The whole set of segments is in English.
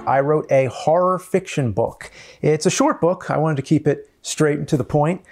I wrote a horror fiction book. It's a short book. I wanted to keep it straight and to the point,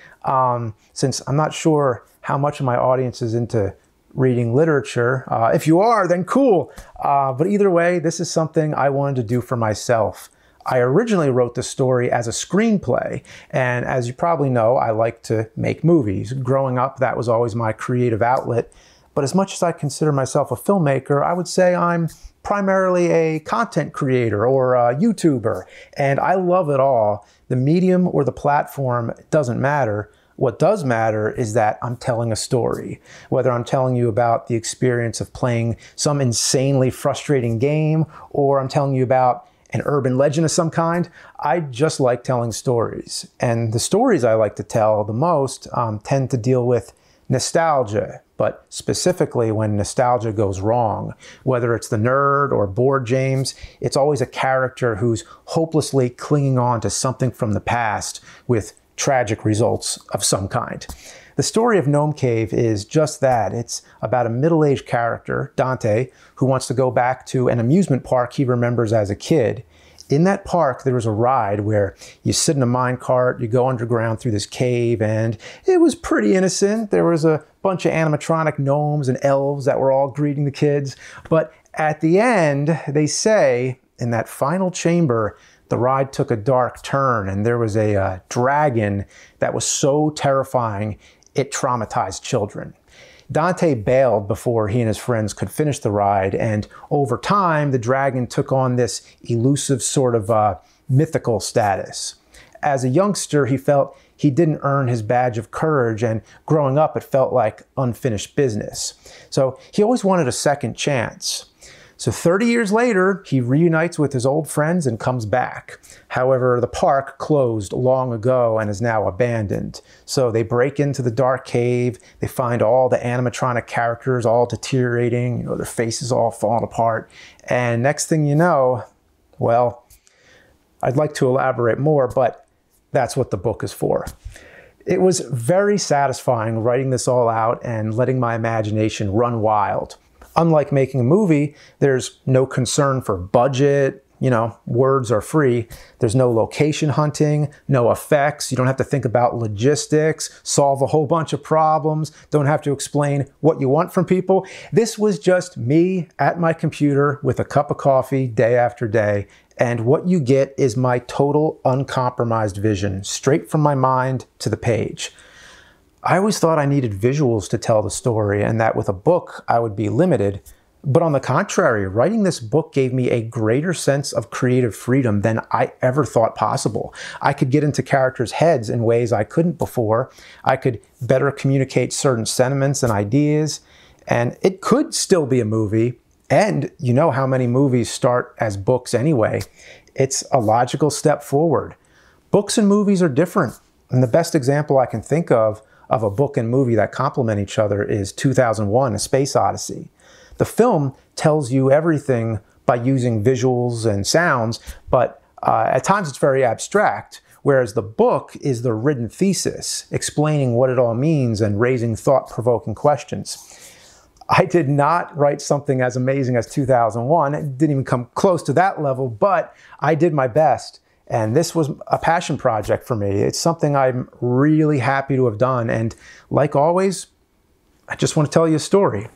since I'm not sure how much of my audience is into reading literature. If you are, then cool. But either way, this is something I wanted to do for myself. I originally wrote the story as a screenplay, and as you probably know, I like to make movies. Growing up, that was always my creative outlet. But as much as I consider myself a filmmaker, I would say I'm primarily a content creator or a YouTuber, and I love it all. The medium or the platform doesn't matter. What does matter is that I'm telling a story. Whether I'm telling you about the experience of playing some insanely frustrating game, or I'm telling you about an urban legend of some kind, I just like telling stories. And the stories I like to tell the most tend to deal with nostalgia, but specifically when nostalgia goes wrong. Whether it's the nerd or bored James, it's always a character who's hopelessly clinging on to something from the past with tragic results of some kind. The story of Gnome Cave is just that. It's about a middle-aged character, Dante, who wants to go back to an amusement park he remembers as a kid. In that park, there was a ride where you sit in a minecart, you go underground through this cave, and it was pretty innocent. There was a bunch of animatronic gnomes and elves that were all greeting the kids. But at the end, they say, in that final chamber, the ride took a dark turn, and there was a dragon that was so terrifying it traumatized children. Dante bailed before he and his friends could finish the ride, and over time, the dragon took on this elusive sort of mythical status. As a youngster, he felt he didn't earn his badge of courage, and growing up, it felt like unfinished business. So he always wanted a second chance. So 30 years later, he reunites with his old friends and comes back. However, the park closed long ago and is now abandoned. So they break into the dark cave, they find all the animatronic characters all deteriorating, their faces all falling apart. And next thing you know, well, I'd like to elaborate more, but that's what the book is for. It was very satisfying writing this all out and letting my imagination run wild. Unlike making a movie, there's no concern for budget, words are free. There's no location hunting, no effects. You don't have to think about logistics, solve a whole bunch of problems, don't have to explain what you want from people. This was just me at my computer with a cup of coffee day after day. And what you get is my total uncompromised vision, straight from my mind to the page. I always thought I needed visuals to tell the story and that with a book I would be limited. But on the contrary, writing this book gave me a greater sense of creative freedom than I ever thought possible. I could get into characters' heads in ways I couldn't before. I could better communicate certain sentiments and ideas. And it could still be a movie. And you know how many movies start as books anyway. It's a logical step forward. Books and movies are different. And the best example I can think of a book and movie that complement each other is 2001: A Space Odyssey. The film tells you everything by using visuals and sounds, but at times it's very abstract, whereas the book is the written thesis, explaining what it all means and raising thought-provoking questions. I did not write something as amazing as 2001. It didn't even come close to that level, but I did my best. And this was a passion project for me. It's something I'm really happy to have done. And like always, I just want to tell you a story.